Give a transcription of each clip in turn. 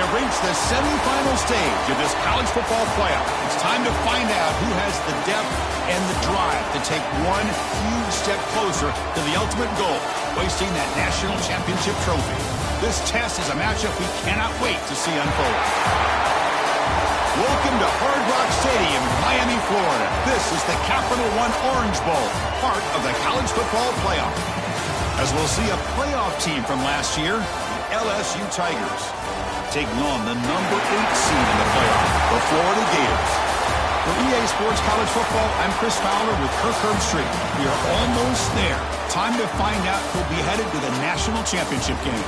have reached the semifinal stage of this college football playoff. It's time to find out who has the depth and the drive to take one huge step closer to the ultimate goal, hoisting that national championship trophy. This test is a matchup we cannot wait to see unfold. Welcome to Hard Rock Stadium, Miami, Florida. This is the Capital One Orange Bowl, part of the college football playoff. As we'll see a playoff team from last year, the LSU Tigers, taking on the number 8 seed in the playoff, the Florida Gators. For EA Sports College Football, I'm Chris Fowler with Kirk Herbstreit. We are almost there. Time to find out who'll be headed to the national championship game.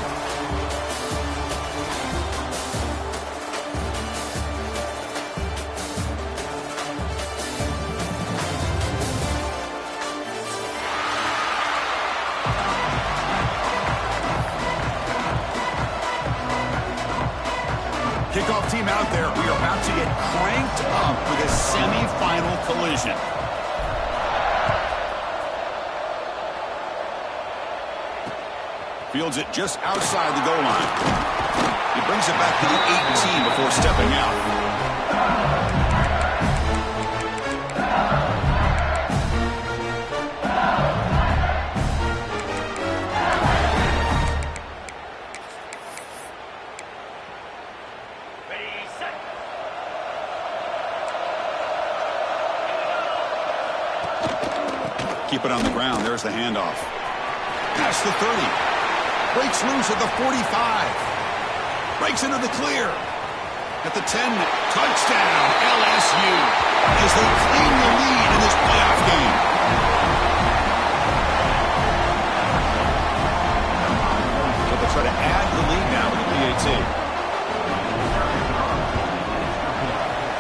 Kickoff team out there. We are about to get cranked up for this semi-final collision. Fields it just outside the goal line. He brings it back to the 18 before stepping out. Keep it on the ground. There's the handoff. Past the 30. Breaks loose at the 45. Breaks into the clear. At the 10. Touchdown, LSU. As they claim the lead in this playoff game. So they'll try to add the lead now with the PAT.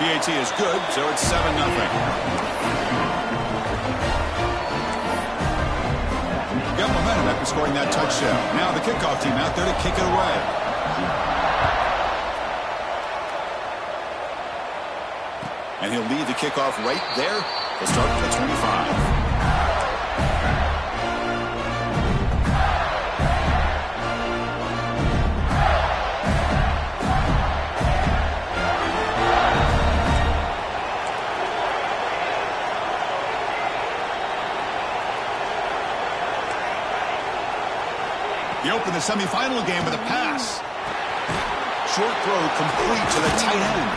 PAT is good, so it's 7-0. Got momentum after scoring that touchdown. Now the kickoff team out there to kick it away. And he'll lead the kickoff right there. He'll start at the 25. He opened the semifinal game with a pass. Short throw complete to the tight end.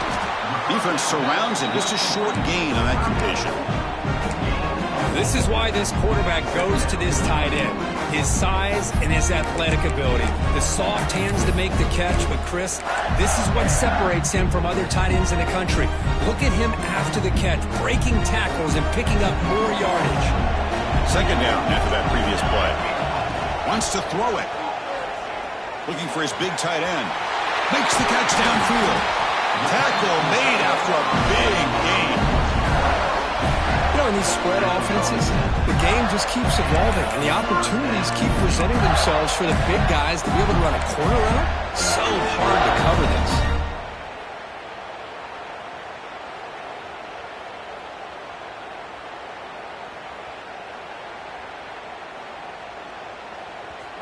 Defense surrounds him. Just a short gain on that completion. This is why this quarterback goes to this tight end. His size and his athletic ability. The soft hands to make the catch. But, Chris, this is what separates him from other tight ends in the country. Look at him after the catch, breaking tackles and picking up more yardage. Second down after that previous play. Wants to throw it. Looking for his big tight end. Makes the catch downfield. Tackle made after a big gain. You know, in these spread offenses, the game just keeps evolving, and the opportunities keep presenting themselves for the big guys to be able to run a corner route. So hard to cover this.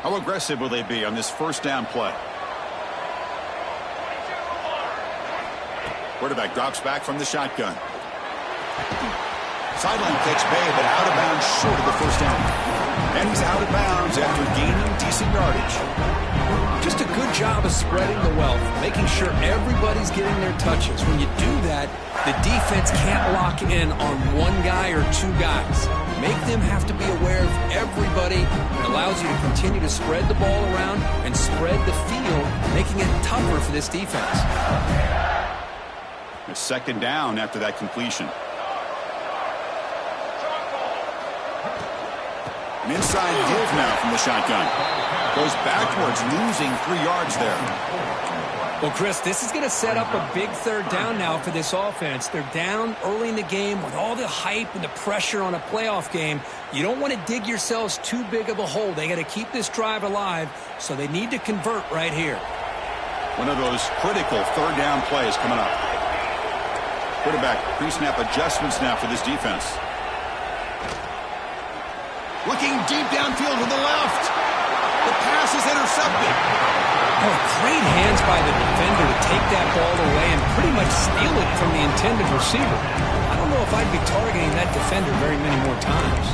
How aggressive will they be on this first down play? Quarterback drops back from the shotgun. Sideline catch made, but out of bounds short of the first down. And he's out of bounds after gaining decent yardage. Just a good job of spreading the wealth, making sure everybody's getting their touches. When you do that, the defense can't lock in on one guy or two guys. Make them have to be aware of everybody. It allows you to continue to spread the ball around and spread the field, making it tougher for this defense. A second down after that completion. An inside give now from the shotgun. Goes backwards, losing 3 yards there. Well, Chris, this is going to set up a big third down now for this offense. They're down early in the game with all the hype and the pressure on a playoff game. You don't want to dig yourselves too big of a hole. They got to keep this drive alive, so they need to convert right here. One of those critical third down plays coming up. Quarterback pre-snap adjustments now for this defense. Looking deep downfield to the left. The pass is intercepted. Oh, great hands by the defender to take that ball away and pretty much steal it from the intended receiver. I don't know if I'd be targeting that defender very many more times.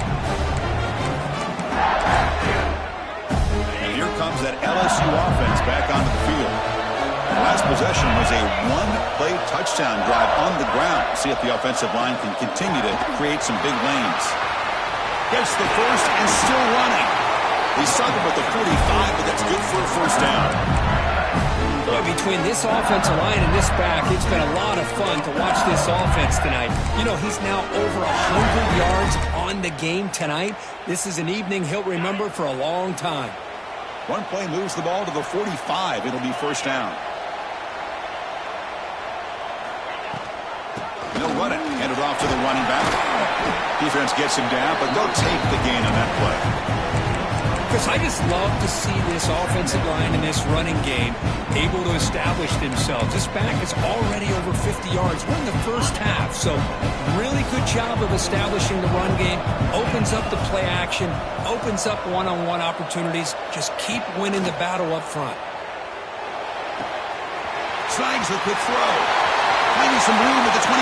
And here comes that LSU offense back onto the field. The last possession was a one-play touchdown drive on the ground. See if the offensive line can continue to create some big lanes. Gets the first and still running. He sunk him at the 45, but that's good for a first down. Boy, between this offensive line and this back, it's been a lot of fun to watch this offense tonight. You know, he's now over 100 yards on the game tonight. This is an evening he'll remember for a long time. One play moves the ball to the 45. It'll be first down. They'll run it. Hand it off to the running back. Defense gets him down, but they'll take the gain on that play. Because I just love to see this offensive line in this running game able to establish themselves. This back is already over 50 yards. We're in the first half, so really good job of establishing the run game. Opens up the play action, opens up one-on-one opportunities. Just keep winning the battle up front. Snags the quick throw. Finding some room at the 25.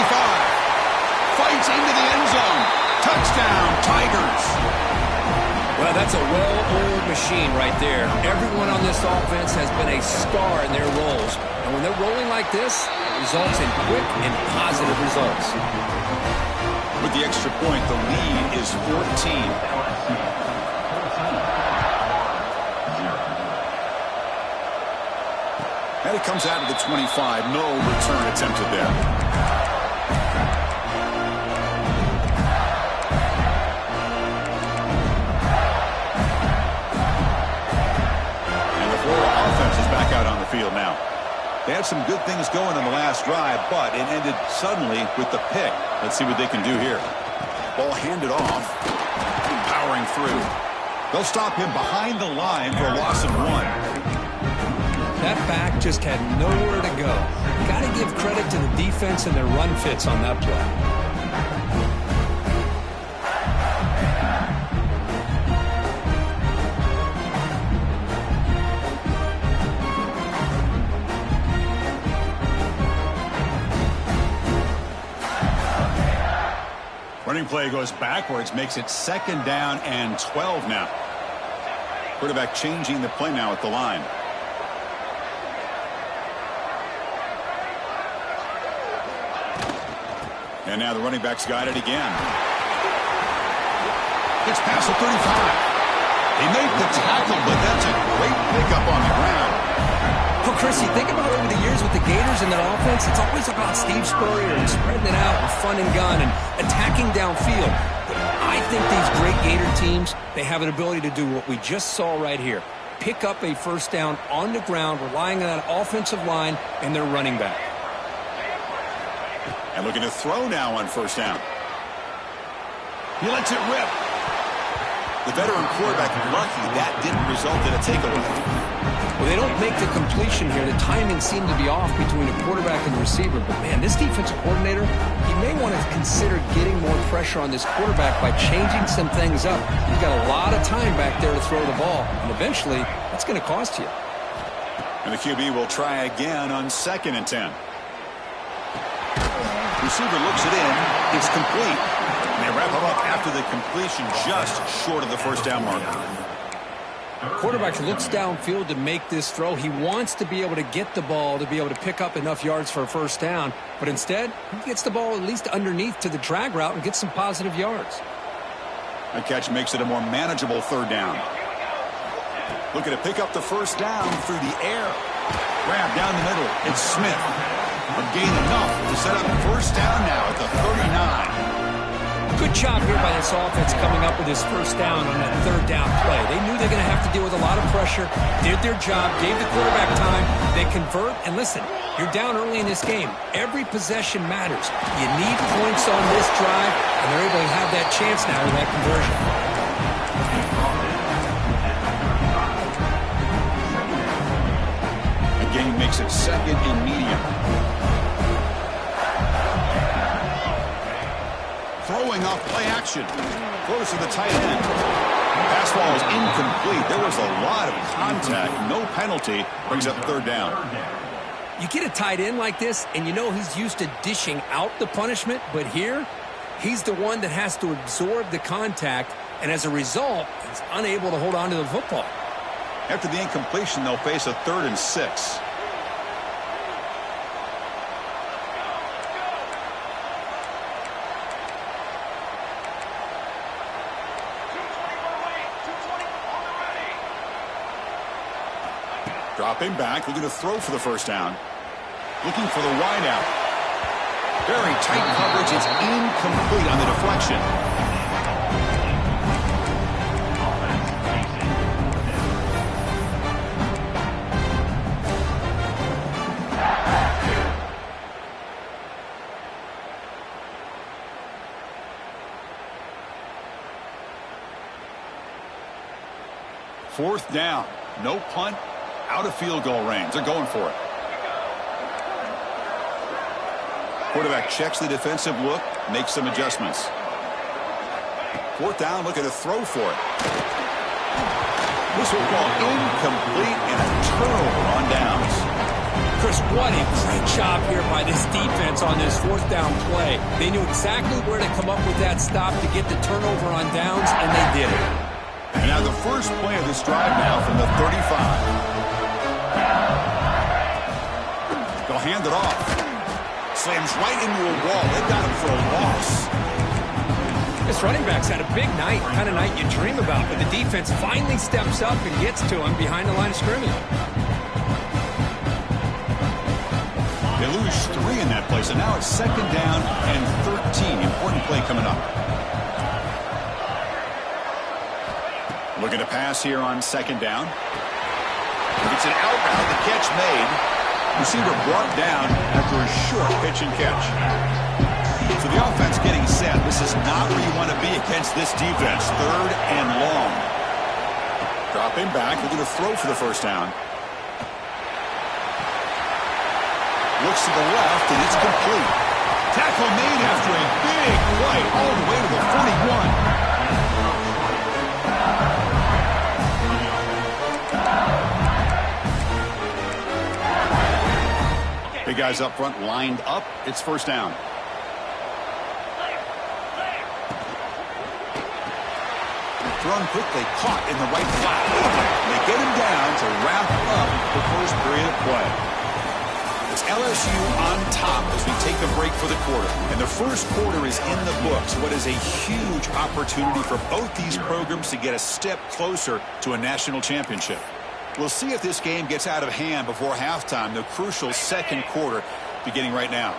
Fights into the end zone. Touchdown, Tigers. Well, that's a well-oiled machine right there. Everyone on this offense has been a star in their roles. And when they're rolling like this, it results in quick and positive results. With the extra point, the lead is 14. And it comes out of the 25. No return attempted there. Out on the field now. They had some good things going on the last drive, but it ended suddenly with the pick. Let's see what they can do here. Ball handed off. Powering through. They'll stop him behind the line for a loss of 1. That back just had nowhere to go. Got to give credit to the defense and their run fits on that play. Running play goes backwards, makes it 2nd down and 12 now. Quarterback changing the play now at the line. And now the running back's got it again. It's past the 35. He made the tackle, but that's a great pickup on the ground. Well, Chrissy, think about over the years with the Gators and their offense, it's always about Steve Spurrier and spreading it out and fun and gun and attacking downfield. But I think these great Gator teams, they have an ability to do what we just saw right here. Pick up a first down on the ground, relying on that offensive line and their running back. And looking to throw now on first down. He lets it rip. The veteran quarterback lucky that didn't result in a takeaway. Well, they don't make the completion here. The timing seemed to be off between the quarterback and the receiver. But, man, this defensive coordinator, he may want to consider getting more pressure on this quarterback by changing some things up. He's got a lot of time back there to throw the ball. And eventually, that's going to cost you. And the QB will try again on 2nd and 10. Receiver looks it in. It's complete. And they wrap him up after the completion just short of the first down marker. Quarterback looks downfield to make this throw. He wants to be able to get the ball to be able to pick up enough yards for a first down. But instead, he gets the ball at least underneath to the drag route and gets some positive yards. That catch makes it a more manageable 3rd down. Looking to pick up the first down through the air. Grab down the middle. It's Smith. A gain enough to set up first down now at the 39. Good job here by this offense coming up with his first down on that 3rd down play. They knew they're going to have to deal with a lot of pressure, did their job, gave the quarterback time. They convert, and listen, you're down early in this game. Every possession matters. You need points on this drive, and they're able to have that chance now with that conversion. Again, makes it 2nd and medium. Throwing off play action. Throws to the tight end. falls incomplete. There was a lot of contact. No penalty. Brings up third down. You get a tight end like this, and you know he's used to dishing out the punishment, but here, he's the one that has to absorb the contact, and as a result, he's unable to hold on to the football. After the incompletion, they'll face a 3rd and 6. Dropping back, looking to throw for the first down. Looking for the wide out. Very tight coverage. It's incomplete on the deflection. Fourth down. No punt. Out of field goal range. They're going for it. Quarterback checks the defensive look, makes some adjustments. Fourth down, looking to throw for it. This will fall incomplete and a turnover on downs. Chris, what a great job here by this defense on this fourth down play. They knew exactly where to come up with that stop to get the turnover on downs, and they did it. And now the first play of this drive now from the 35. They'll hand it off. Slams right into a wall. They've got him for a loss. This running back's had a big night, kind of night you dream about, but the defense finally steps up and gets to him behind the line of scrimmage. They lose 3 in that play, so now it's 2nd down and 13. Important play coming up. Looking to pass here on 2nd down. It's an out route. The catch made. Receiver brought down after a short pitch and catch. So the offense getting set. This is not where you want to be against this defense. 3rd and long. Dropping back. Looking to throw for the first down. Looks to the left, and it's complete. Tackle made after a big play all the way to the 41. Big guys up front lined up. It's first down. Thrown quickly, caught in the right flat. They get him down to wrap up the first period of play. It's LSU on top as we take a break for the quarter. And the first quarter is in the books. What is a huge opportunity for both these programs to get a step closer to a national championship. We'll see if this game gets out of hand before halftime, the crucial second quarter beginning right now.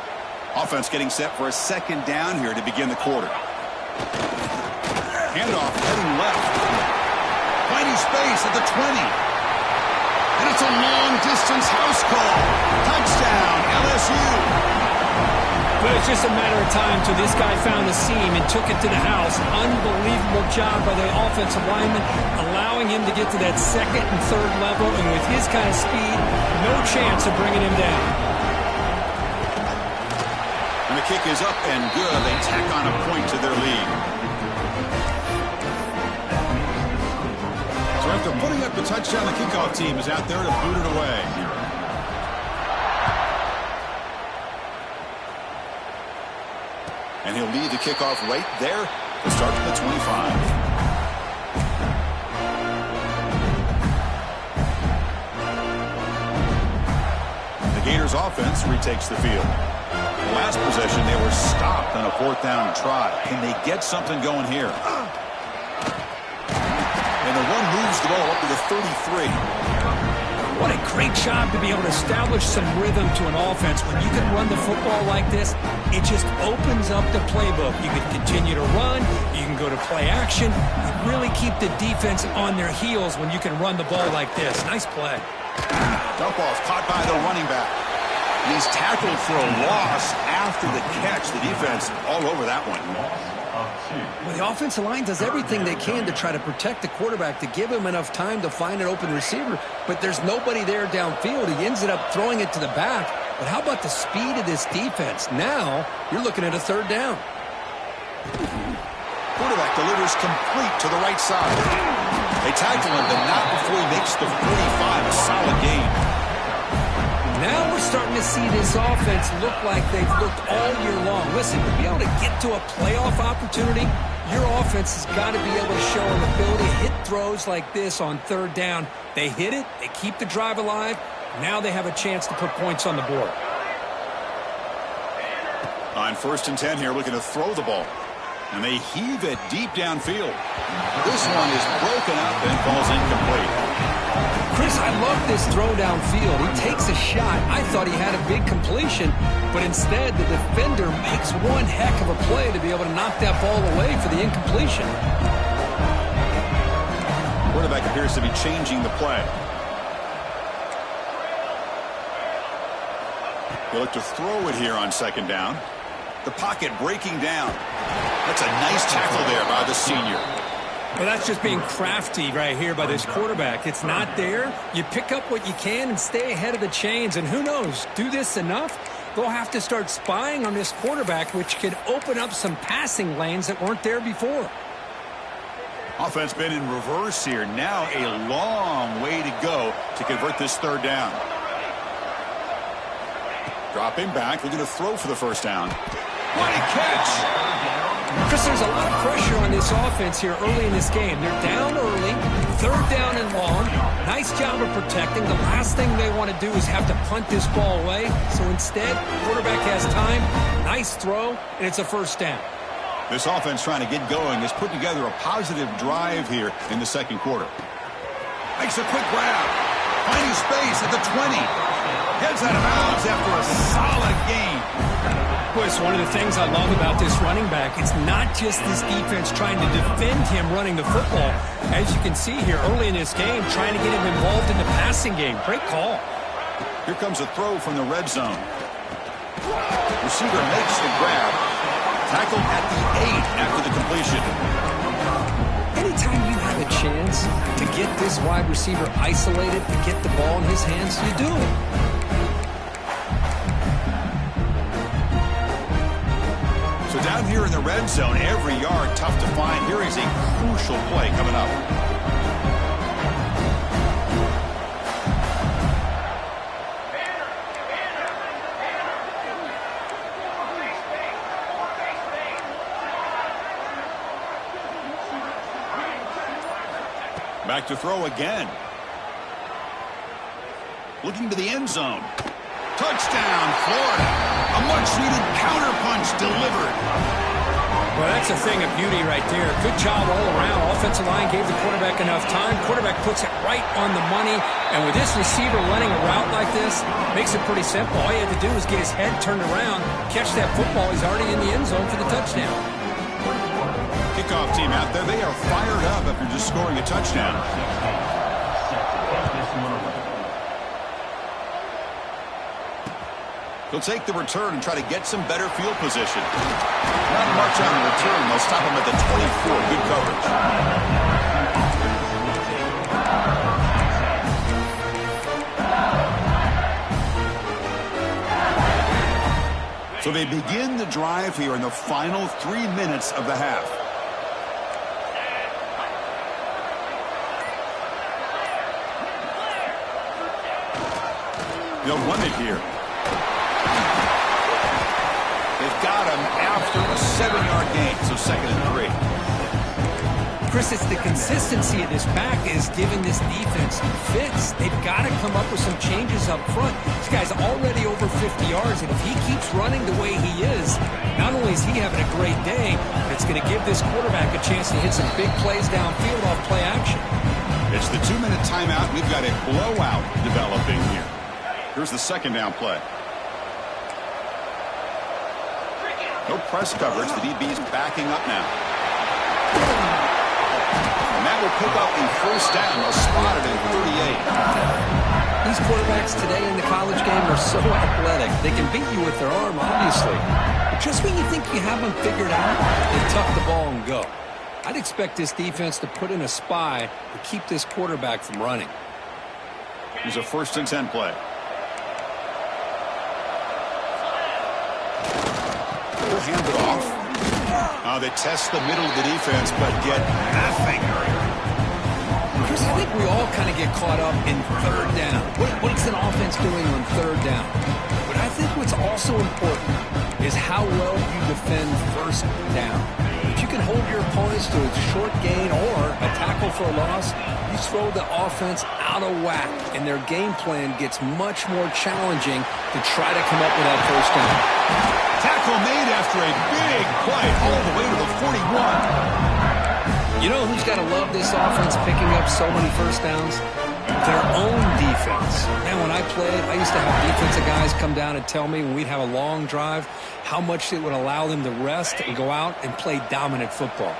Offense getting set for a 2nd down here to begin the quarter. Handoff heading left. Finding space at the 20. And it's a long-distance house call. Touchdown, LSU. But it's just a matter of time till this guy found the seam and took it to the house. Unbelievable job by the offensive lineman, allowing him to get to that 2nd and 3rd level. And with his kind of speed, no chance of bringing him down. And the kick is up and good. They tack on a point to their lead. So after putting up the touchdown, the kickoff team is out there to boot it away. And he'll lead the kickoff right there to start from the 25. The Gators offense retakes the field. The last possession, they were stopped on a 4th down try. Can they get something going here? And the run moves the ball up to the 33. What a great job to be able to establish some rhythm to an offense. When you can run the football like this, it just opens up the playbook. You can continue to run. You can go to play action. You really keep the defense on their heels when you can run the ball like this. Nice play. Dump off caught by the running back. He's tackled for a loss after the catch. The defense all over that one. Well, the offensive line does everything they can to try to protect the quarterback, to give him enough time to find an open receiver, but there's nobody there downfield. He ends up throwing it to the back. But how about the speed of this defense? Now you're looking at a 3rd down. Quarterback delivers complete to the right side. They tackle him, but not before he makes the 45. A solid gain. Now we're starting to see this offense look like they've looked all year long. Listen, to be able to get to a playoff opportunity, your offense has got to be able to show an ability to hit throws like this on third down. They hit it, they keep the drive alive. Now they have a chance to put points on the board. On 1st and 10 here, looking to throw the ball. And they heave it deep downfield. This one is broken up and falls incomplete. Chris, I love this throw downfield. He takes a shot. I thought he had a big completion, but instead the defender makes one heck of a play to be able to knock that ball away for the incompletion. Quarterback appears to be changing the play. They look to throw it here on 2nd down. The pocket breaking down. That's a nice tackle there by the senior. Well, that's just being crafty right here by this quarterback. It's not there. You pick up what you can and stay ahead of the chains. And who knows, do this enough, they'll have to start spying on this quarterback, which could open up some passing lanes that weren't there before. Offense been in reverse here. Now a long way to go to convert this 3rd down. Dropping back, looking to throw for the 1st down. What a catch! Chris, there's a lot of pressure on this offense here early in this game. They're down early, 3rd down and long. Nice job of protecting. The last thing they want to do is have to punt this ball away. So instead, quarterback has time, nice throw, and it's a 1st down. This offense trying to get going has put together a positive drive here in the 2nd quarter. Makes a quick grab. Finding space at the 20. Heads out of bounds after a solid game. Chris, one of the things I love about this running back, it's not just this defense trying to defend him running the football. As you can see here early in this game, trying to get him involved in the passing game. Great call. Here comes a throw from the red zone. Receiver makes the grab. Tackled at the 8 after the completion. Anytime you have a chance to get this wide receiver isolated, to get the ball in his hands, you do it. So down here in the red zone, every yard tough to find. Here is a crucial play coming up. Back to throw again. Looking to the end zone. Touchdown, Florida. A much-needed counterpunch delivered. Well, that's a thing of beauty right there. Good job all around. Offensive line gave the quarterback enough time. Quarterback puts it right on the money. And with this receiver running a route like this, makes it pretty simple. All you have to do is get his head turned around, catch that football. He's already in the end zone for the touchdown. Kickoff team out there. They are fired up after just scoring a touchdown. They'll take the return and try to get some better field position. Not much on the return. They'll stop him at the 24. Good coverage. So they begin the drive here in the final 3 minutes of the half. They'll run it here. They've got him after a 7-yard gain, so 2nd and 3. Chris, it's the consistency of this back is giving this defense fits. They've got to come up with some changes up front. This guy's already over 50 yards, and if he keeps running the way he is, not only is he having a great day, but it's going to give this quarterback a chance to hit some big plays downfield off play action. It's the 2-minute timeout. We've got a blowout developing here. Here's the 2nd down play. No press coverage. The DB's backing up now. And that will pick up a 1st down. They'll spot it at 38. These quarterbacks today in the college game are so athletic. They can beat you with their arm, obviously. But just when you think you have them figured out, they tuck the ball and go. I'd expect this defense to put in a spy to keep this quarterback from running. Here's a 1st and 10 play. They'll hand it off. They test the middle of the defense, but get nothing. we all kind of get caught up in third down. What's an offense doing on third down? But I think what's also important is how well you defend first down. If you can hold your opponents to a short gain or a tackle for a loss, you throw the offense out of whack, and their game plan gets much more challenging to try to come up with that first down. Tackle made after a big play all the way to the 41. You know who's got to love this offense picking up so many first downs? Their own defense. Man, when I played, I used to have defensive guys come down and tell me when we'd have a long drive how much it would allow them to rest and go out and play dominant football.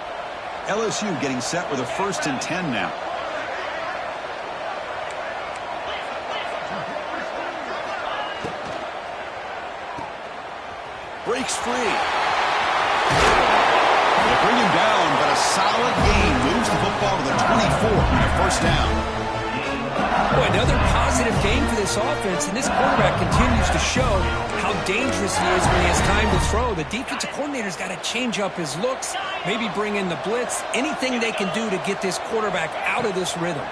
LSU getting set with a 1st and 10 now. Breaks free. They bring him down, but a solid gain moves the football to the 24 on a 1st down. Boy, another positive game for this offense, and this quarterback continues to show how dangerous he is when he has time to throw. The defensive coordinator's got to change up his looks, maybe bring in the blitz, anything they can do to get this quarterback out of this rhythm.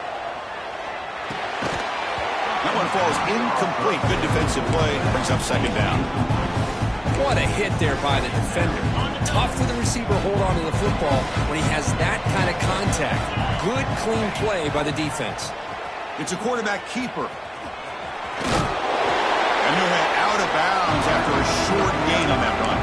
That one falls incomplete. Good defensive play. Brings up 2nd down. What a hit there by the defender. Tough for the receiver to hold on to the football when he has that kind of contact. Good, clean play by the defense. It's a quarterback keeper. And he'll head out of bounds after a short gain on that run.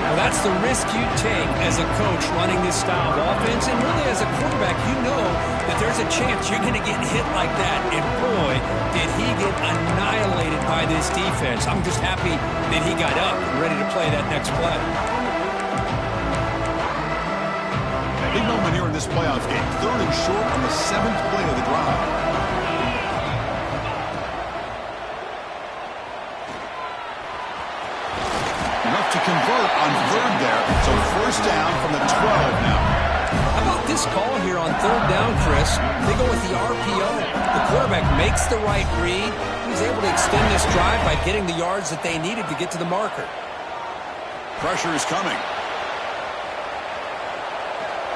Well, that's the risk you take as a coach running this style of offense. And really, as a quarterback, you know that there's a chance you're going to get hit like that. And boy, did he get annihilated by this defense. I'm just happy that he got up and ready to play that next play. Big moment here in this playoff game. 3rd and short on the 7th play of the drive. Enough to convert on 3rd there. So 1st down from the 12 now. How about this call here on 3rd down, Chris? They go with the RPO. The quarterback makes the right read. He was able to extend this drive by getting the yards that they needed to get to the marker. Pressure is coming.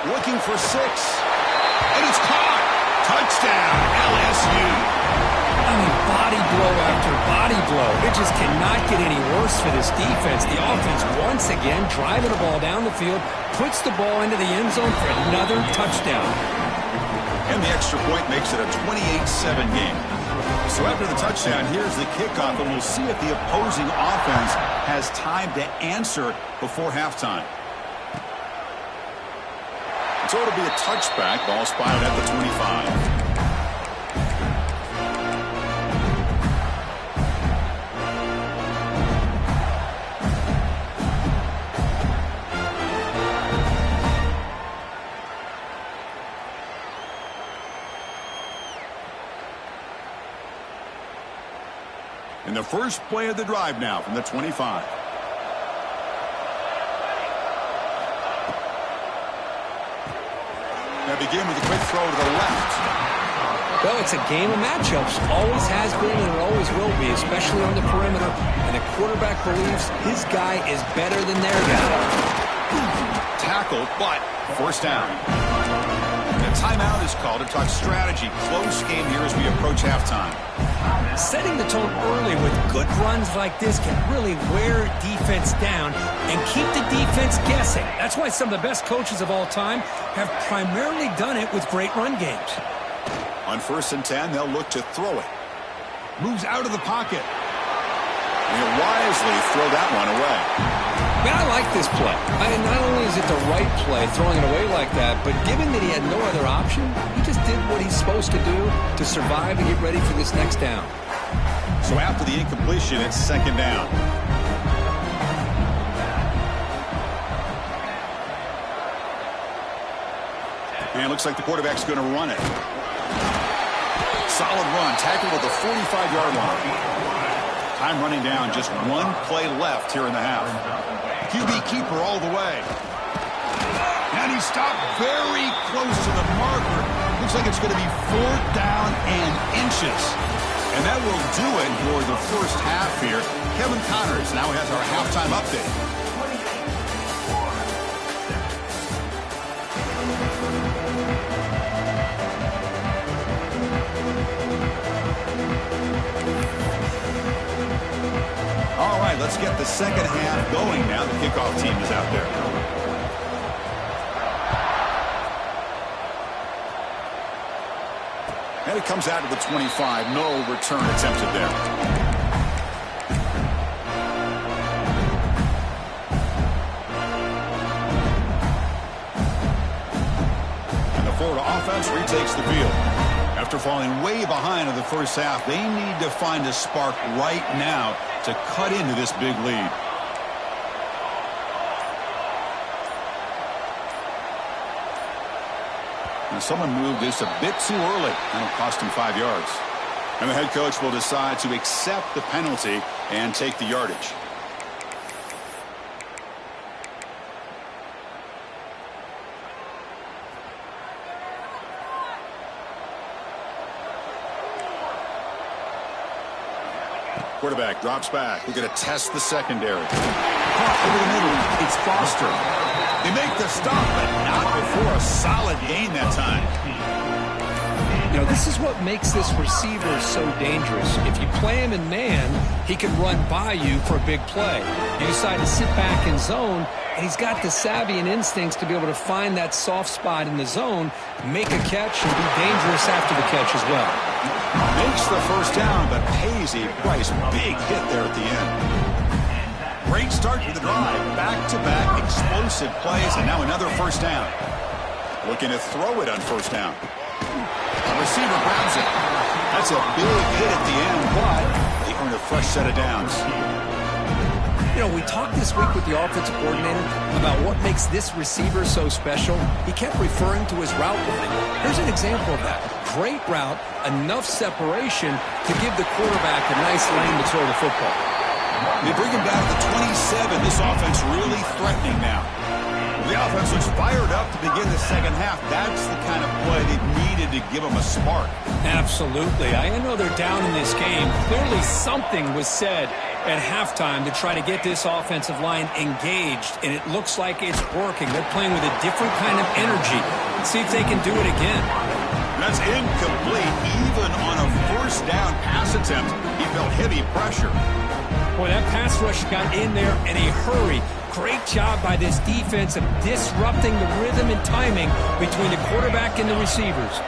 Looking for 6. And it's caught. Touchdown, LSU. I mean, body blow after body blow. It just cannot get any worse for this defense. The offense, once again, driving the ball down the field, puts the ball into the end zone for another touchdown. And the extra point makes it a 28-7 game. So after the touchdown, here's the kickoff, and we'll see if the opposing offense has time to answer before halftime. So it'll be a touchback. Ball spotted at the 25. In the first play of the drive now from the 25. Now begin with a quick throw to the left. Well, it's a game of matchups. Always has been and it always will be, especially on the perimeter. And the quarterback believes his guy is better than their guy. Tackled, but 1st down. The timeout is called to talk strategy. Close game here as we approach halftime. Setting the tone early with good runs like this can really wear defense down and keep the defense guessing. That's why some of the best coaches of all time have primarily done it with great run games. On 1st and 10, they'll look to throw it. Moves out of the pocket. And he'll wisely throw that one away. Man, I like this play. Not only is it the right play, throwing it away like that, but given that he had no other option, he just did what he's supposed to do to survive and get ready for this next down. So after the incompletion, it's 2nd down. And it looks like the quarterback's going to run it. Solid run, tackled at the 45-yard line. Time running down, just 1 play left here in the half. QB keeper all the way. And he stopped very close to the marker. Looks like it's going to be 4th down and inches. And that will do it for the first half here. Kevin Connors now has our halftime update. let's get the second half going now. The kickoff team is out there. And it comes out to the 25. No return attempted there. Florida offense retakes the field. After falling way behind in the first half, they need to find a spark right now to cut into this big lead. Now someone moved this a bit too early. That'll cost him 5 yards. And the head coach will decide to accept the penalty and take the yardage. Quarterback drops back. We're going to test the secondary. Caught over the middle. It's Foster. They make the stop, but not before a solid gain that time. You know, this is what makes this receiver so dangerous. If you play him in man, he can run by you for a big play. You decide to sit back in zone, and he's got the savvy and instincts to be able to find that soft spot in the zone, make a catch, and be dangerous after the catch as well. Makes the first down, but pays a price. Big hit there at the end. Great start to the drive. Back-to-back explosive plays, and now another first down. Looking to throw it on first down. The receiver grabs it. That's a big hit at the end, but they earn a fresh set of downs. You know, we talked this week with the offensive coordinator about what makes this receiver so special. He kept referring to his route running. Here's an example of that. Great route, enough separation to give the quarterback a nice lane to throw the football. They bring him down to the 27. This offense really threatening now. The offense looks fired up to begin the second half. That's the kind of play they needed to give them a spark. Absolutely. I know they're down in this game. Clearly something was said at halftime to try to get this offensive line engaged, and it looks like it's working. They're playing with a different kind of energy. Let's see if they can do it again. That's incomplete. Even on a first down pass attempt, he felt heavy pressure. Boy, that pass rush got in there in a hurry. Great job by this defense of disrupting the rhythm and timing between the quarterback and the receivers.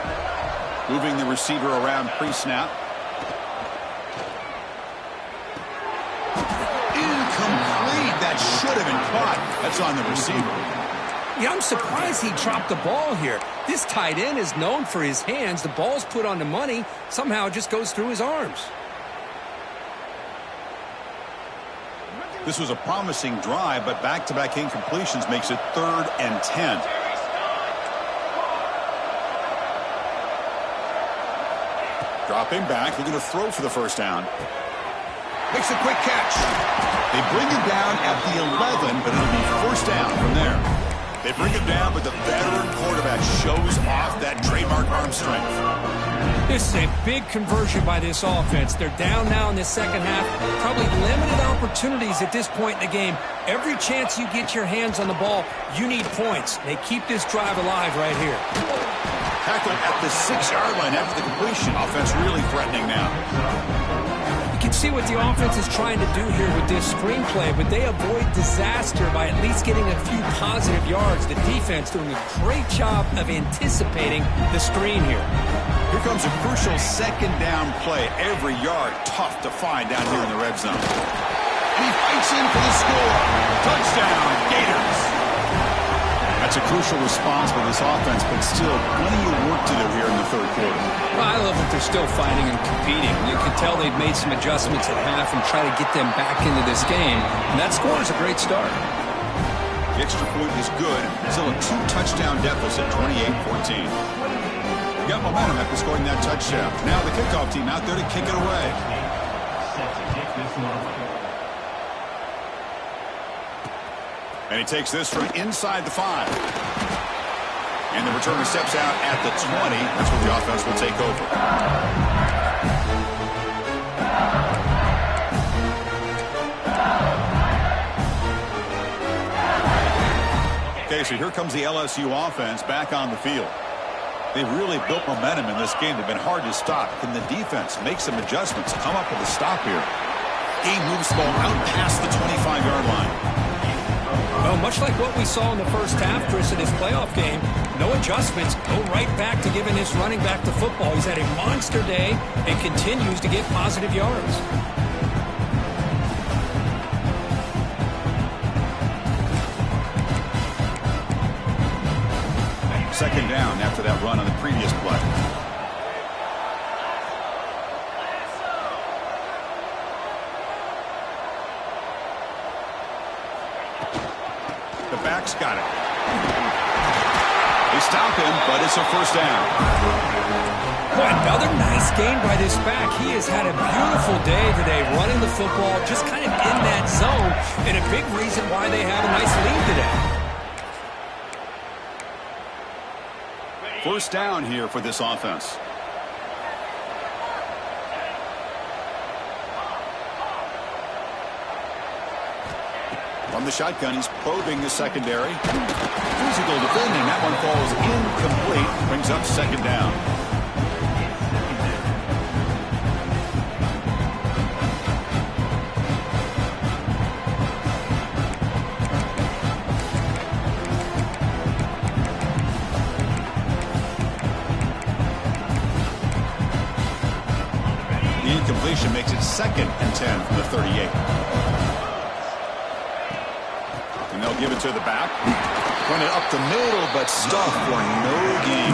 Moving the receiver around pre-snap. Incomplete. That should have been caught. That's on the receiver. Yeah, I'm surprised he dropped the ball here. This tight end is known for his hands. The ball's put on the money. Somehow it just goes through his arms. This was a promising drive, but back-to-back incompletions makes it 3rd and 10. Dropping back, looking to throw for the first down. Makes a quick catch. They bring him down at the 11, but it'll be first down from there. They bring him down, but the veteran quarterback shows off that trademark arm strength. This is a big conversion by this offense. They're down now in the second half. Probably limited opportunities at this point in the game. Every chance you get your hands on the ball, you need points. They keep this drive alive right here. Tackled at the 6-yard line after the completion. Offense really threatening now. You can see what the offense is trying to do here with this screenplay, but they avoid disaster by at least getting a few positive yards. The defense doing a great job of anticipating the screen here. Here comes a crucial second down play. Every yard tough to find down here in the red zone. And he fights in for the score. Touchdown, Gators. That's a crucial response for this offense, but still plenty of work to do here in the third quarter. Well, I love that they're still fighting and competing. You can tell they've made some adjustments at half and try to get them back into this game. And that score is a great start. The extra point is good. Still a 2-touchdown deficit, 28-14. Got momentum after scoring that touchdown. Now the kickoff team out there to kick it away. And he takes this from inside the 5. And the returner steps out at the 20. That's where the offense will take over. Okay, so here comes the LSU offense back on the field. They've really built momentum in this game. They've been hard to stop. Can the defense make some adjustments, come up with a stop here? He moves the ball out past the 25-yard line. Well, much like what we saw in the first half, Chris, in this playoff game, no adjustments, go right back to giving his running back the football. He's had a monster day and continues to get positive yards. Second down after that run on the previous play. The back's got it. They stop him, but it's a first down. Boy, another nice game by this back. He has had a beautiful day today running the football, just kind of in that zone, and a big reason why they have a nice lead today. First down here for this offense. From the shotgun, he's probing the secondary. Physical defending. That one falls incomplete. Brings up second down. Incompletion makes it 2nd and 10 from the 38. And they'll give it to the back. Run it up the middle, but stuffed for no gain.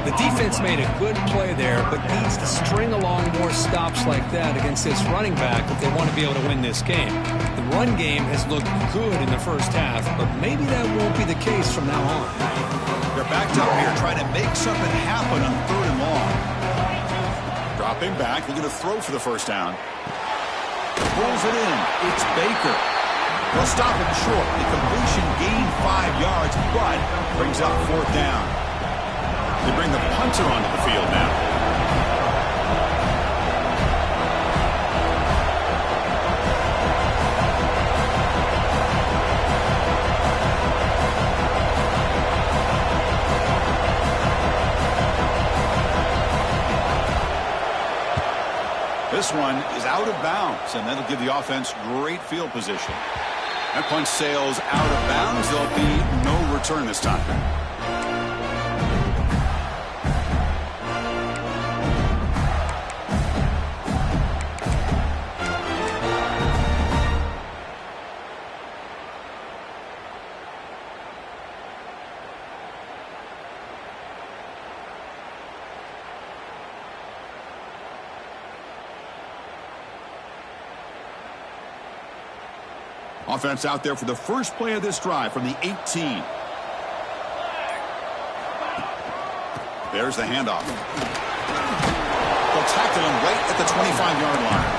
The defense made a good play there, but needs to string along more stops like that against this running back if they want to be able to win this game. The run game has looked good in the first half, but maybe that won't be the case from now on. They're backed up here trying to make something happen on 3rd and long. Dropping back, looking to throw for the first down. Pulls it in. It's Baker. They'll stop him short. The completion gained 5 yards, but brings up 4th down. They bring the punter onto the field now. This one is out of bounds, and that'll give the offense great field position. That punch sails out of bounds. There'll be no return this time. Offense out there for the first play of this drive from the 18. There's the handoff. They'll tackle him right at the 25-yard line.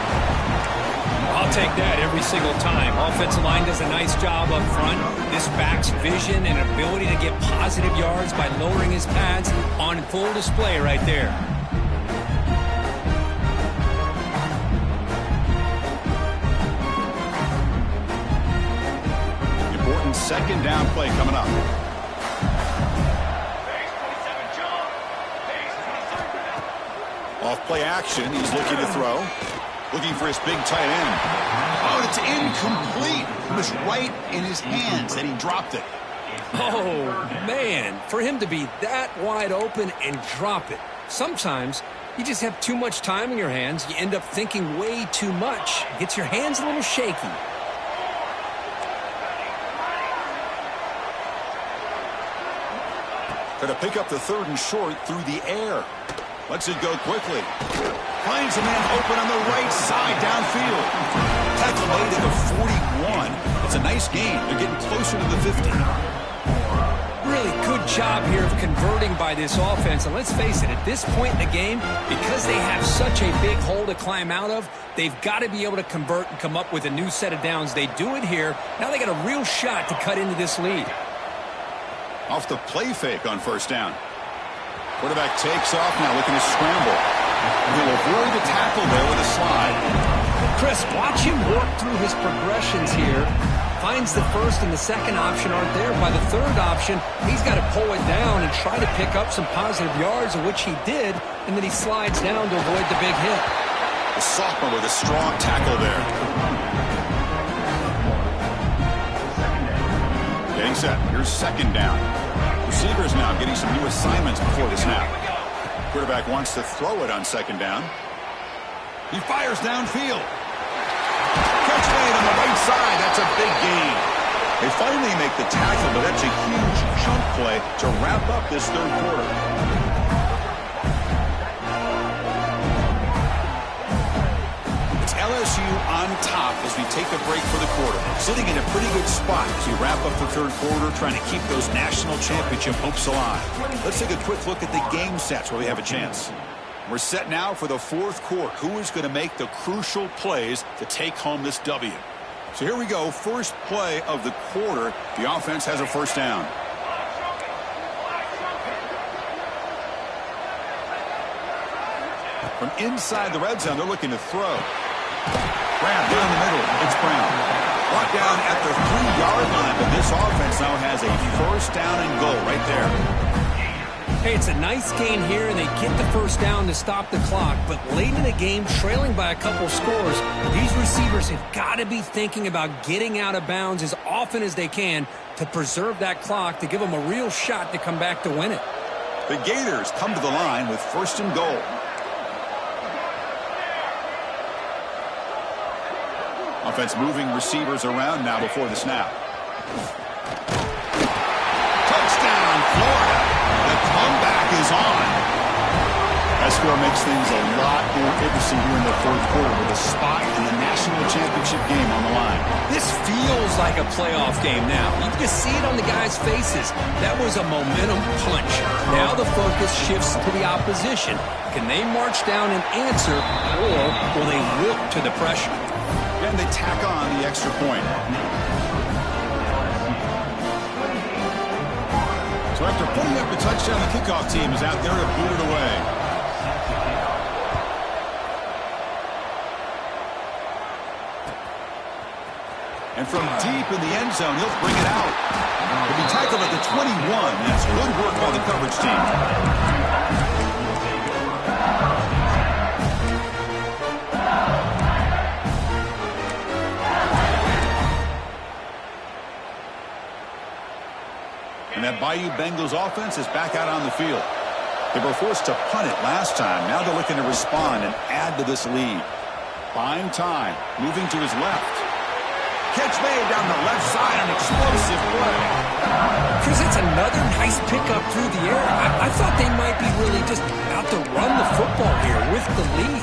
I'll take that every single time. Offensive line does a nice job up front. This back's vision and ability to get positive yards by lowering his pads on full display right there. Second down play coming up. Off play action. He's looking to throw. Looking for his big tight end. Oh, it's incomplete. It was right in his hands, and he dropped it. Oh, man. For him to be that wide open and drop it. Sometimes you just have too much time in your hands. You end up thinking way too much. It gets your hands a little shaky. Going to pick up the 3rd and short through the air. Lets it go quickly. Finds a man open on the right side downfield. Tackle made at the 41. It's a nice gain. They're getting closer to the 50. Really good job here of converting by this offense. And let's face it, at this point in the game, because they have such a big hole to climb out of, they've got to be able to convert and come up with a new set of downs. They do it here. Now they got a real shot to cut into this lead. Off the play fake on first down. Quarterback takes off now, looking to scramble. He'll avoid the tackle there with a slide. Chris, watch him work through his progressions here. Finds the first and the second option aren't there. By the third option, he's got to pull it down and try to pick up some positive yards, of which he did, and then he slides down to avoid the big hit. The sophomore with a strong tackle there. Getting set. Here's second down. Receivers now getting some new assignments before the snap. Quarterback wants to throw it on second down. He fires downfield. Catch made on the right side. That's a big gain. They finally make the tackle, but that's a huge chunk play to wrap up this third quarter. It's LSU on top as we take a break for the quarter. Sitting in a pretty good spot as we wrap up the third quarter, trying to keep those national championship hopes alive. Let's take a quick look at the game sets where we have a chance. We're set now for the fourth quarter. Who is going to make the crucial plays to take home this W? So here we go. First play of the quarter. The offense has a first down. From inside the red zone, they're looking to throw. Grab down the middle. It's Brown. Brought down at the 3-yard line, but this offense now has a first down and goal right there. Hey, it's a nice gain here, and they get the first down to stop the clock. But late in the game, trailing by a couple scores, these receivers have got to be thinking about getting out of bounds as often as they can to preserve that clock, to give them a real shot to come back to win it. The Gators come to the line with first and goal. Offense moving receivers around now before the snap. Touchdown, Florida. The comeback is on. That score makes things a lot more interesting here in the fourth quarter with a spot in the national championship game on the line. This feels like a playoff game now. You can see it on the guys' faces. That was a momentum punch. Now the focus shifts to the opposition. Can they march down and answer, or will they wilt to the pressure? And they tack on the extra point. So after putting up the touchdown, the kickoff team is out there to boot it away. And from deep in the end zone, he'll bring it out. He'll be tackled at the 21. That's good work by the coverage team. And that Bayou Bengals offense is back out on the field. They were forced to punt it last time. Now they're looking to respond and add to this lead. Buying time. Moving to his left. Catch made down the left side. An explosive play. Chris, it's another nice pickup through the air. I thought they might be really just out to run the football here with the lead.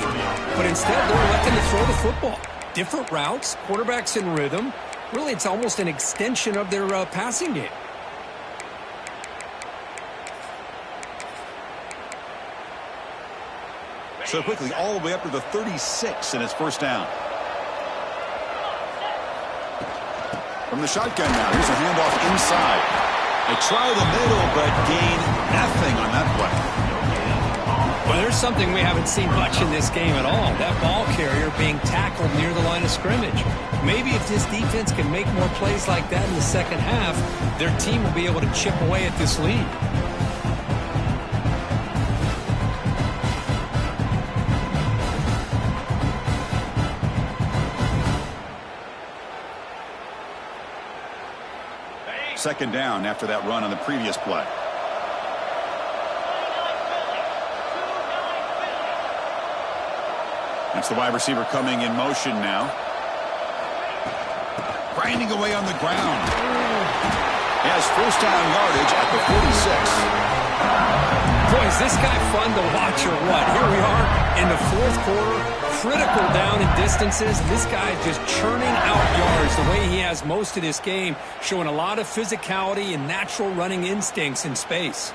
But instead, they're electing to throw the football. Different routes, quarterbacks in rhythm. Really, it's almost an extension of their passing game. So quickly, all the way up to the 36, and it's first down. From the shotgun now, here's a handoff inside. They try the middle, but gain nothing on that play. Well, there's something we haven't seen much in this game at all. That ball carrier being tackled near the line of scrimmage. Maybe if this defense can make more plays like that in the second half, their team will be able to chip away at this lead. Second down after that run on the previous play. That's the wide receiver coming in motion now. Grinding away on the ground. He has first down yardage at the 46. Boy, is this guy fun to watch or what? Here we are in the fourth quarter. Critical down in distances. This guy is just churning out yards the way he has most of this game, showing a lot of physicality and natural running instincts in space.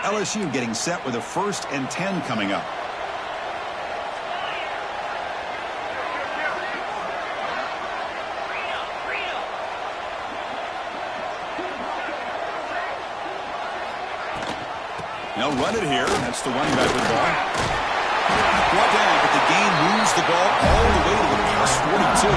LSU getting set with a 1st and 10 coming up. They'll run it here. That's the running back with the ball. Brought down, but the gain moves the ball all the way to the past 42.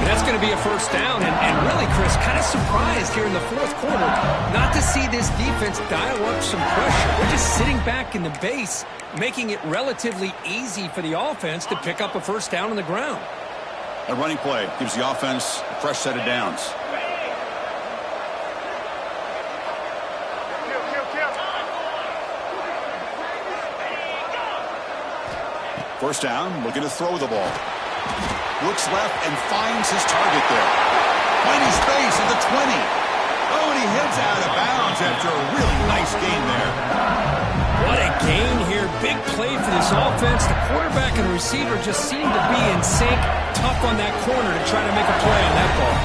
And that's going to be a first down. And really, Chris, kind of surprised here in the fourth quarter not to see this defense dial up some pressure. They're just sitting back in the base, making it relatively easy for the offense to pick up a first down on the ground. A running play gives the offense a fresh set of downs. First down, looking to throw the ball. Looks left and finds his target there. Plenty space at the 20. Oh, and he heads out of bounds after a really nice gain there. What a gain here. Big play for this offense. The quarterback and receiver just seem to be in sync. Tough on that corner to try to make a play on that ball.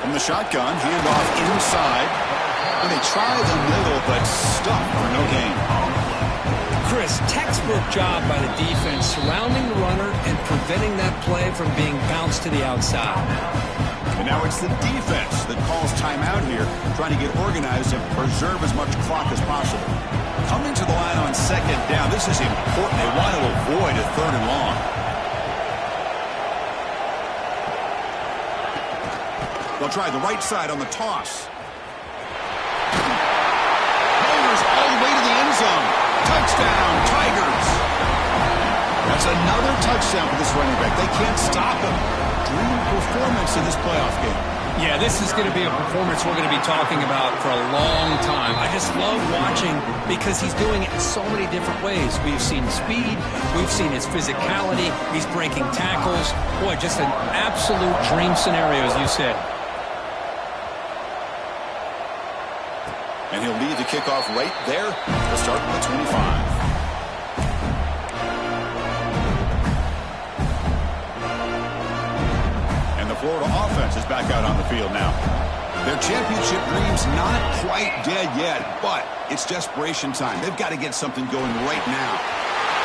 From the shotgun, handoff inside. And they try the middle, but stuck for no gain. Chris, textbook job by the defense surrounding the runner and preventing that play from being bounced to the outside. And now it's the defense that calls timeout here, trying to get organized and preserve as much clock as possible. Coming to the line on second down, this is important. They want to avoid a third and long. They'll try the right side on the toss. Tigers all the way to the end zone. Touchdown, Tigers. That's another touchdown for this running back. They can't stop him. Dream performance in this playoff game. Yeah, this is going to be a performance we're going to be talking about for a long time. I just love watching because he's doing it in so many different ways. We've seen speed. We've seen his physicality. He's breaking tackles. Boy, just an absolute dream scenario, as you said. And he'll lead the kickoff right there to start with the 25. And the Florida offense is back out on the field now. Their championship dream's not quite dead yet, but it's desperation time. They've got to get something going right now.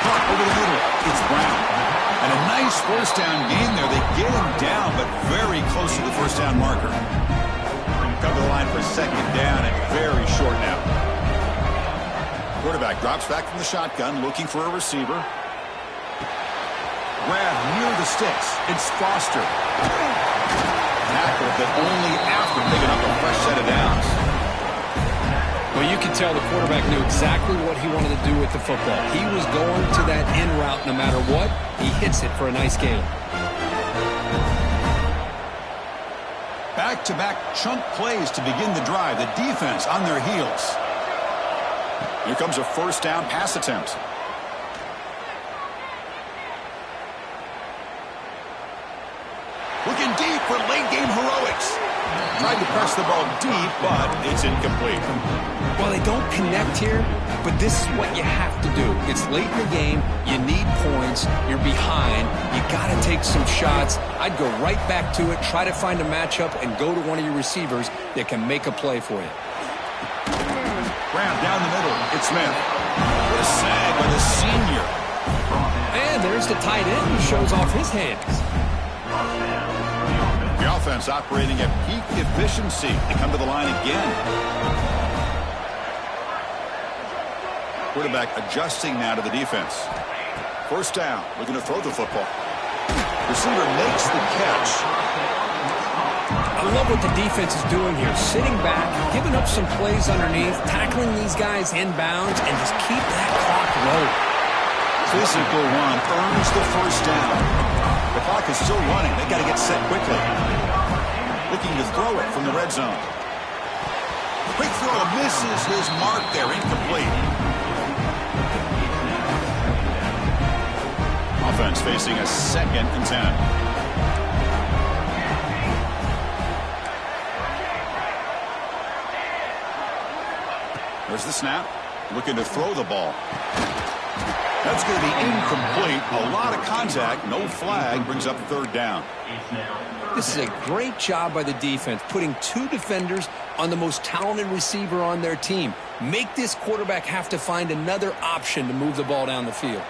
Caught over the middle. It's Brown. And a nice first down gain there. They get him down, but very close to the first down marker. Cover the line for second down and very short now. Quarterback drops back from the shotgun, looking for a receiver. Grab near the sticks. It's Foster. Tackle, but only after picking up a fresh set of downs. Well, you can tell the quarterback knew exactly what he wanted to do with the football. He was going to that in route no matter what. He hits it for a nice gain. Back-to-back chunk plays to begin the drive. The defense on their heels. Here comes a first down pass attempt. Looking deep for late-game heroics. Tried to press the ball deep, but it's incomplete. Well, they don't connect here, but this is what you have to do. It's late in the game. You need points. You're behind. You got to take some shots. I'd go right back to it, try to find a matchup, and go to one of your receivers that can make a play for you. Grab down the middle. It's Smith. What a sag by the senior. And there's the tight end who shows off his hands. The offense operating at peak efficiency. They come to the line again. Quarterback adjusting now to the defense. First down, looking to throw the football. Receiver makes the catch. I love what the defense is doing here. Sitting back, giving up some plays underneath, tackling these guys inbounds, and just keep that clock rolling. Physical one earns the first down. The clock is still running. They got to get set quickly. Looking to throw it from the red zone. Quick throw misses his mark there. Incomplete. Offense facing a 2nd and 10. There's the snap. Looking to throw the ball. That's going to be incomplete. A lot of contact. No flag. Brings up third down. This is a great job by the defense, putting 2 defenders on the most talented receiver on their team. Make this quarterback have to find another option to move the ball down the field.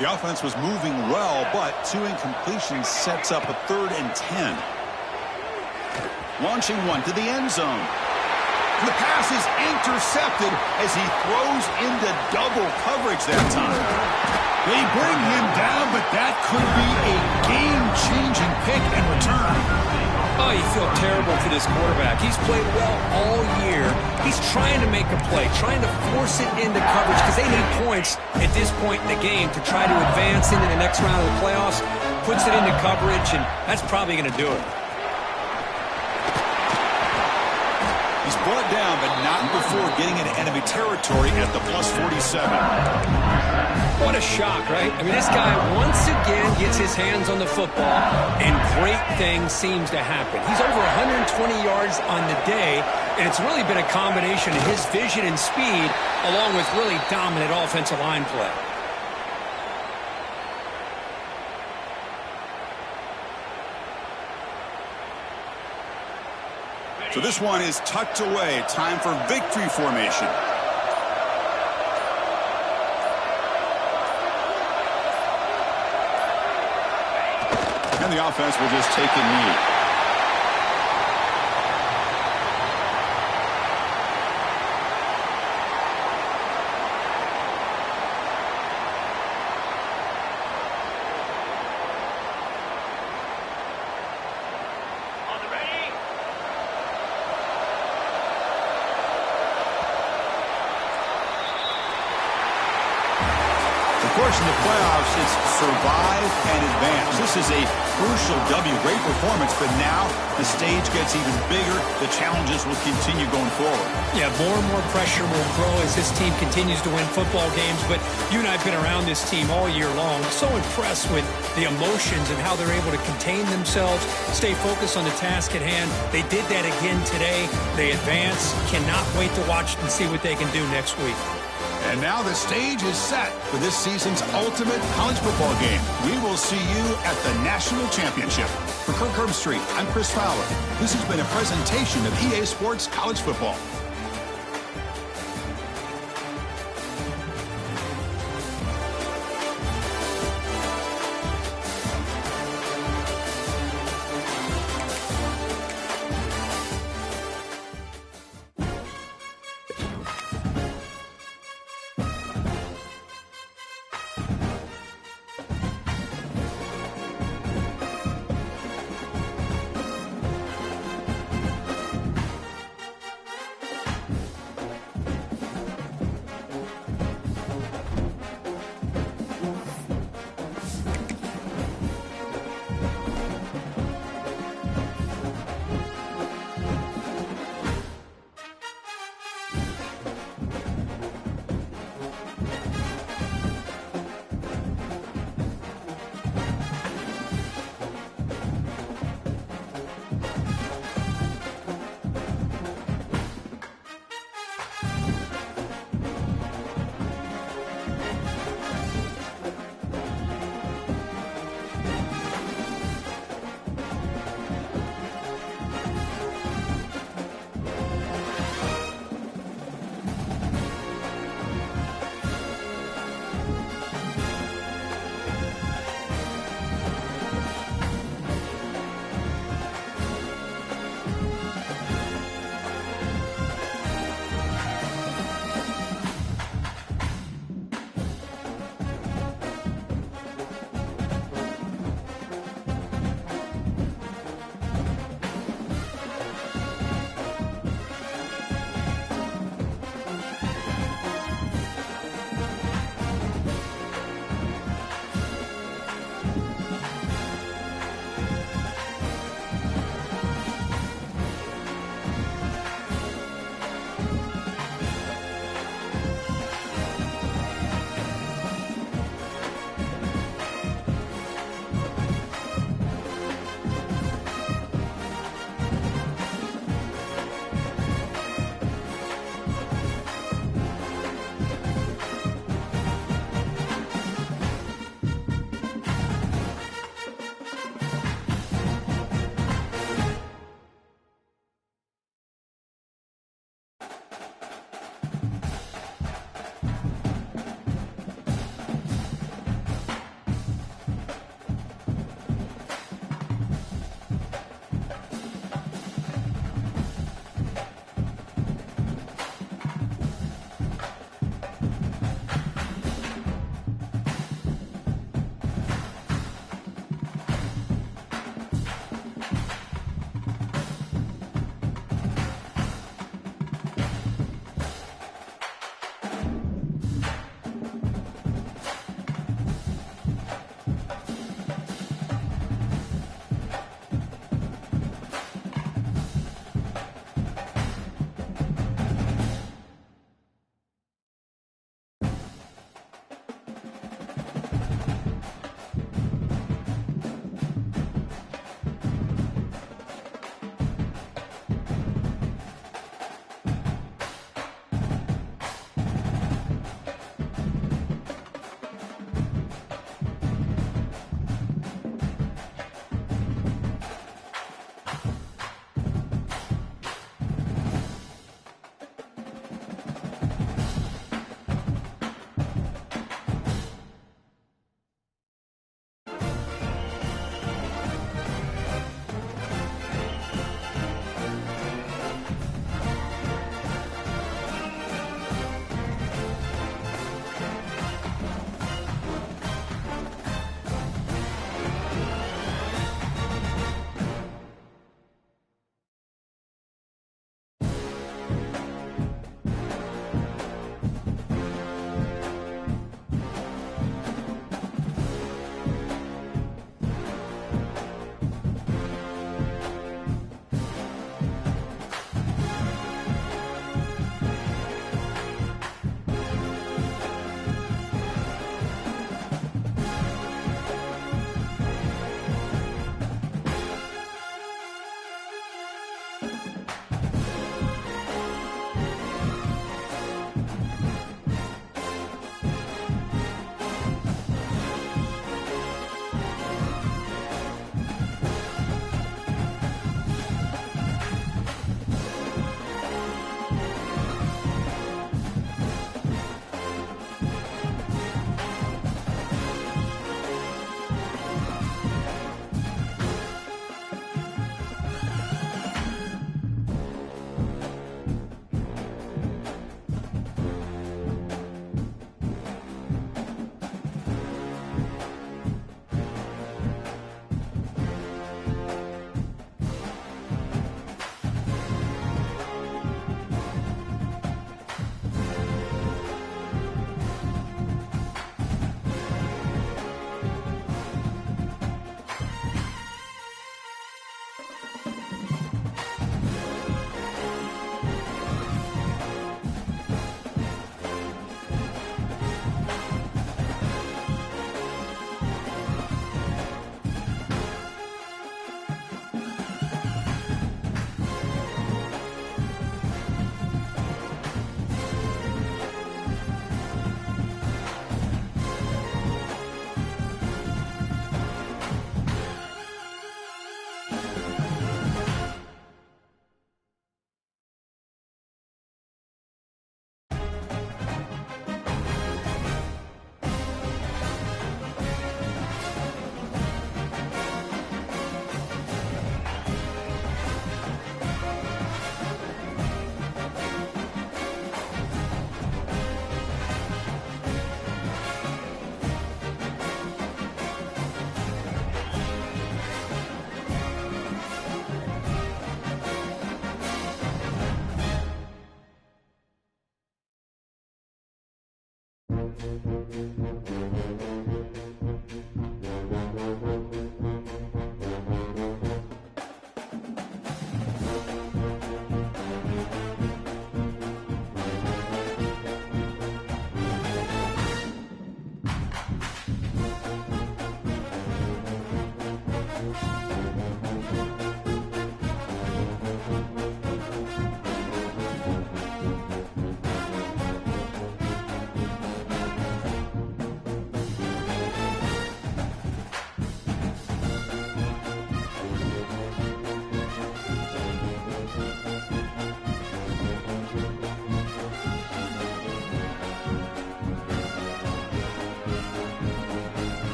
The offense was moving well, but 2 incompletions sets up a 3rd and 10. Launching one to the end zone. The pass is intercepted as he throws into double coverage that time. They bring him down, but that could be a game-changing pick and return. Oh, you feel terrible for this quarterback. He's played well all year. He's trying to make a play, trying to force it into coverage because they need points at this point in the game to try to advance into the next round of the playoffs. Puts it into coverage, and that's probably going to do it. He's brought down, but not before getting into enemy territory at the plus 47. What a shock, right? I mean, this guy once again gets his hands on the football, and great things seems to happen. He's over 120 yards on the day, and it's really been a combination of his vision and speed, along with really dominant offensive line play. So this one is tucked away. Time for victory formation. And the offense will just take a knee. Of course, in the playoffs, it's survive and advance. This is a crucial W. Great performance, but now the stage gets even bigger. The challenges will continue going forward. Yeah, more and more pressure will grow as this team continues to win football games, but you and I have been around this team all year long. So impressed with the emotions and how they're able to contain themselves, stay focused on the task at hand. They did that again today. They advance. Cannot wait to watch and see what they can do next week. And now the stage is set for this season's ultimate college football game. We will see you at the National Championship. For Kirk Herbstreit, I'm Chris Fowler. This has been a presentation of EA Sports College Football.